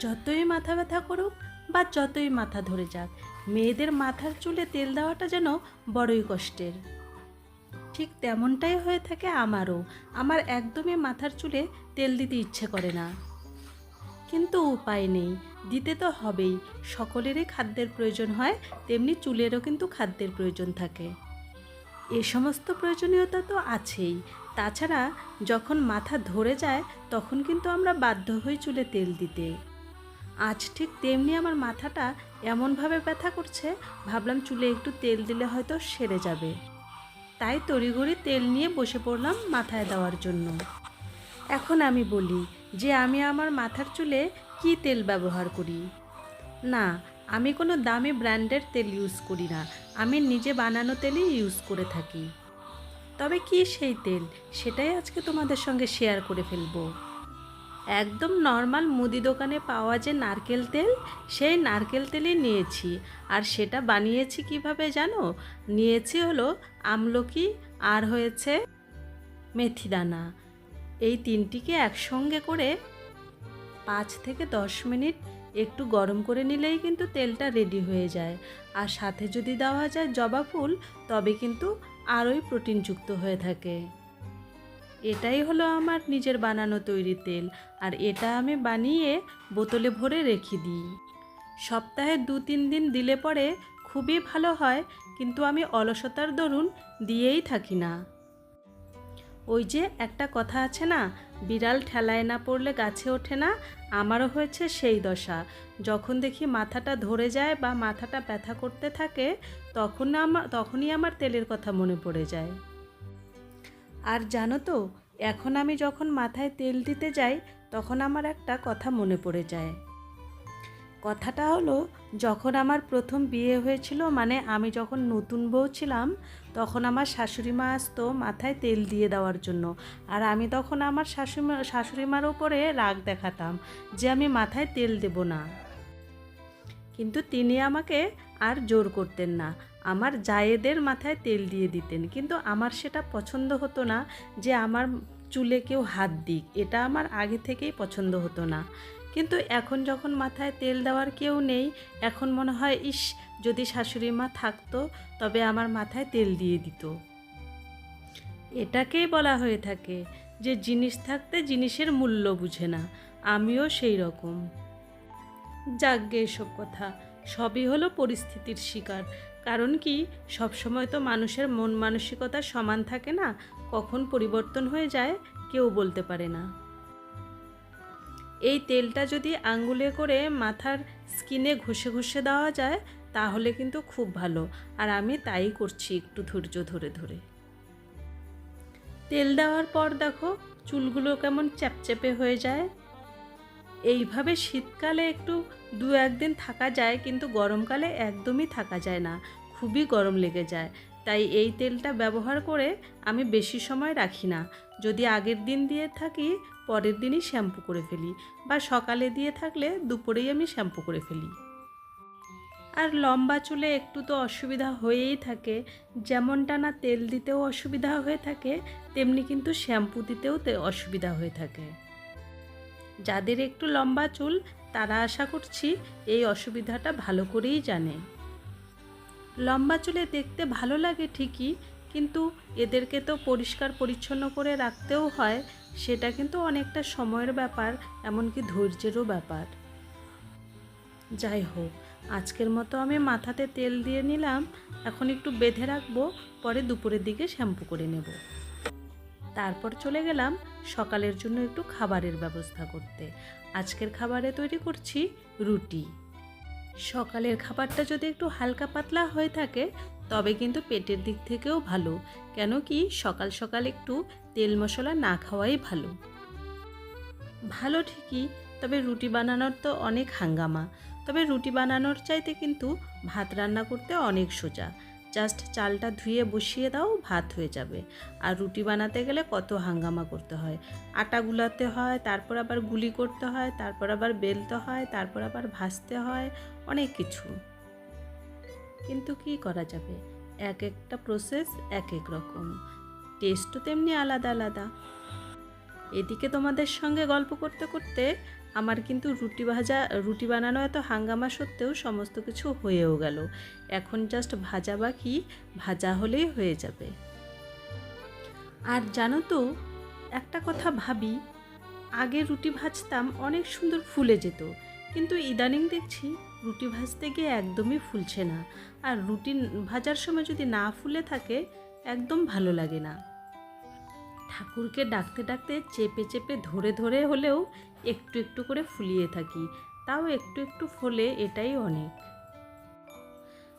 যতই মাথা ব্যথা করুক বা যতই মাথা ধরে যাক, মেয়েদের মাথার চুলে তেল দেওয়াটা যেন বড়ই কষ্টের। ঠিক তেমনটাই হয়ে থাকে আমারও। আমার একদমই মাথার চুলে তেল দিতে ইচ্ছে করে না, কিন্তু উপায় নেই, দিতে তো হবেই। সকলেরই খাদ্যের প্রয়োজন হয়, তেমনি চুলেরও কিন্তু খাদ্যের প্রয়োজন থাকে। এ সমস্ত প্রয়োজনীয়তা তো আছেই। তাছাড়া যখন মাথা ধরে যায় তখন কিন্তু আমরা বাধ্য হই চুলে তেল দিতে। আজ ঠিক তেমনি আমার মাথাটা এমনভাবে ব্যথা করছে, ভাবলাম চুলে একটু তেল দিলে হয়তো সেরে যাবে। তাই তড়িঘড়ি তেল নিয়ে বসে পড়লাম মাথায় দেওয়ার জন্য। এখন আমি বলি যে আমি আমার মাথার চুলে কি তেল ব্যবহার করি। না, আমি কোনো দামি ব্র্যান্ডের তেল ইউজ করি না, আমি নিজে বানানো তেলই ইউজ করে থাকি। তবে কি সেই তেল, সেটাই আজকে তোমাদের সঙ্গে শেয়ার করে ফেলবো। একদম নর্মাল মুদি দোকানে পাওয়া যে নারকেল তেল, সেই নারকেল তেলই নিয়েছি। আর সেটা বানিয়েছি কিভাবে জানো? নিয়েছি হলো আমলকি, আর হয়েছে মেথিদানা। এই তিনটিকে একসঙ্গে করে 5 থেকে 10 মিনিট একটু গরম করে নিলেই কিন্তু তেলটা রেডি হয়ে যায়। আর সাথে যদি দেওয়া যায় জবা ফুল, তবে কিন্তু আরোই প্রোটিনযুক্ত হয়ে থাকে। এটাই হলো আমার নিজের বানানো তৈরি তেল, আর এটা আমি বানিয়ে বোতলে ভরে রেখে দিই। সপ্তাহে 2-3 দিন দিলে পরে খুবই ভালো হয়, কিন্তু আমি অলসতার দরুন দিয়েই থাকি না। ওই যে একটা কথা আছে না, বিড়াল ঠেলায় না পড়লে গাছে ওঠে না। আমারও হয়েছে সেই দশা। যখন দেখি মাথাটা ধরে যায় বা মাথাটা ব্যথা করতে থাকে, তখনই আমার তেলের কথা মনে পড়ে যায়। আর জানো তো, এখন আমি যখন মাথায় তেল দিতে যাই তখন আমার একটা কথা মনে পড়ে যায়। কথাটা হলো, যখন আমার প্রথম বিয়ে হয়েছিল, মানে আমি যখন নতুন বউ ছিলাম, তখন আমার শাশুড়ি মা আসতো মাথায় তেল দিয়ে দেওয়ার জন্য। আর আমি তখন আমার শাশুড়িমার ওপরে রাগ দেখাতাম যে আমি মাথায় তেল দেব না। কিন্তু তিনি আমাকে আর জোর করতেন না, আমার জায়েদের মাথায় তেল দিয়ে দিতেন। কিন্তু আমার সেটা পছন্দ হতো না যে আমার চুলে কেউ হাত দিক, এটা আমার আগে থেকেই পছন্দ হতো না। কিন্তু এখন যখন মাথায় তেল দেওয়ার কেউ নেই, এখন মনে হয় ইস, যদি শাশুড়ি মা থাকতো তবে আমার মাথায় তেল দিয়ে দিত। এটাকেই বলা হয়ে থাকে যে জিনিস থাকতে জিনিসের মূল্য বুঝে না। আমিও সেই রকম। যাকগে এসব কথা, সবই হলো পরিস্থিতির শিকার। কারণ কি, সবসময় তো মানুষের মন মানসিকতা সমান থাকে না, কখন পরিবর্তন হয়ে যায় কেউ বলতে পারে না। এই তেলটা যদি আঙ্গুলে করে মাথার স্কিনে ঘষে ঘষে দেওয়া যায় তাহলে কিন্তু খুব ভালো। আর আমি তাই করছি একটু ধৈর্য ধরে ধরে। তেল দেওয়ার পর দেখো চুলগুলো কেমন চ্যাপচ্যাপে হয়ে যায়। এইভাবে শীতকালে একটু 2-1 দিন থাকা যায়, কিন্তু গরমকালে একদমই থাকা যায় না, খুবই গরম লেগে যায়। তাই এই তেলটা ব্যবহার করে আমি বেশি সময় রাখি না। যদি আগের দিন দিয়ে থাকি, পরের দিনই শ্যাম্পু করে ফেলি, বা সকালে দিয়ে থাকলে দুপুরেই আমি শ্যাম্পু করে ফেলি। আর লম্বা চুলে একটু তো অসুবিধা হয়েই থাকে। যেমনটা না তেল দিতেও অসুবিধা হয়ে থাকে, তেমনি কিন্তু শ্যাম্পু দিতেও অসুবিধা হয়ে থাকে। যাদের একটু লম্বা চুল তারা আশা করছি এই অসুবিধাটা ভালো করেই জানে। লম্বা চুলে দেখতে ভালো লাগে ঠিকই, কিন্তু এদেরকে তো পরিষ্কার পরিচ্ছন্ন করে রাখতেও হয়। সেটা কিন্তু অনেকটা সময়ের ব্যাপার, এমনকি ধৈর্যেরও ব্যাপার। যাই হোক, আজকের মতো আমি মাথাতে তেল দিয়ে নিলাম, এখন একটু বেঁধে রাখবো, পরে দুপুরের দিকে শ্যাম্পু করে নেব। তারপর চলে গেলাম সকালের জন্য একটু খাবারের ব্যবস্থা করতে। আজকের খাবারে তৈরি করছি রুটি। সকালের খাবারটা যদি একটু হালকা পাতলা হয়ে থাকে তবে কিন্তু পেটের দিক থেকেও ভালো। কেন কি, সকাল সকাল একটু তেল মশলা না খাওয়াই ভালো। ভালো ঠিকই, তবে রুটি বানানোর তো অনেক হাঙ্গামা। তবে রুটি বানানোর চাইতে কিন্তু ভাত রান্না করতে অনেক সোজা। জাস্ট চালটা ধুয়ে বসিয়ে দাও, ভাত হয়ে যাবে। আর রুটি বানাতে গেলে কত হাঙ্গামা করতে হয়, আটা গুলাতে হয়, তারপর আবার গুলি করতে হয়, তারপর আবার বেলতে হয়, তারপর আবার ভাজতে হয়, অনেক কিছু। কিন্তু কি করা যাবে, এক একটা প্রসেস এক এক রকম, টেস্টও তেমনি আলাদা আলাদা। এদিকে তোমাদের সঙ্গে গল্প করতে করতে আমার কিন্তু রুটি বানানো এত হাঙ্গামা সত্ত্বেও সমস্ত কিছু হয়েও গেল। এখন জাস্ট ভাজা বাকি, ভাজা হলেই হয়ে যাবে। আর জানো তো, একটা কথা ভাবি, আগে রুটি ভাজতাম অনেক সুন্দর ফুলে যেত, কিন্তু ইদানিং দেখছি রুটি ভাজতে গিয়ে একদমই ফুলছে না। আর রুটি ভাজার সময় যদি না ফুলে থাকে একদম ভালো লাগে না। ঠাকুরকে ডাকতে ডাকতে চেপে চেপে ধরে ধরে হলেও একটু একটু করে ফুলিয়ে থাকি, তাও একটু একটু ফোলে, এটাই অনেক।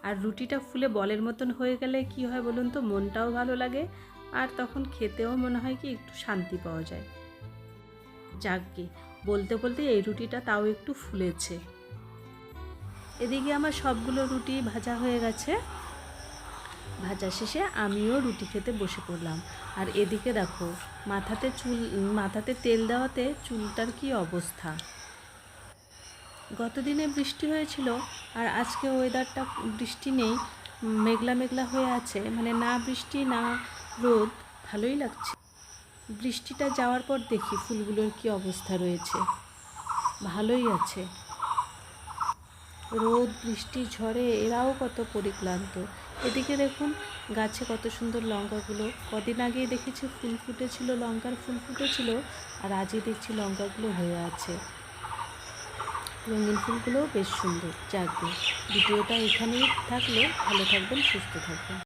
আর রুটিটা ফুলে বলের মতন হয়ে গেলে কি হয় বলুন তো, মনটাও ভালো লাগে, আর তখন খেতেও মনে হয় কি একটু শান্তি পাওয়া যায়। যাকগে, বলতে বলতে এই রুটিটা তাও একটু ফুলেছে। এদিকে আমার সবগুলো রুটি ভাজা হয়ে গেছে। ভাজা শেষে আমিও রুটি খেতে বসে পড়লাম। আর এদিকে দেখো, মাথাতে তেল দেওয়াতে চুলটার কি অবস্থা। গতদিনে বৃষ্টি হয়েছিল, আর আজকে ওয়েদারটা বৃষ্টি নেই, মেঘলা মেঘলা হয়ে আছে, মানে না বৃষ্টি না রোদ, ভালোই লাগছে। বৃষ্টিটা যাওয়ার পর দেখি ফুলগুলোর কি অবস্থা রয়েছে। ভালোই আছে। রোদ বৃষ্টি ঝড়ে এরাও কত পরিক্লান্ত। এদিকে দেখুন গাছে কত সুন্দর লঙ্কাগুলো, কদিন আগেই দেখেছি ফুল ফুটেছিল, লঙ্কার ফুল ফুটেছিল, আর আজই দেখছি লঙ্কাগুলো হয়ে আছে। রঙিন ফুলগুলোও বেশ সুন্দর। যাক, ভিডিওটা এখানেই থাকলো। ভালো থাকবেন, সুস্থ থাকবেন।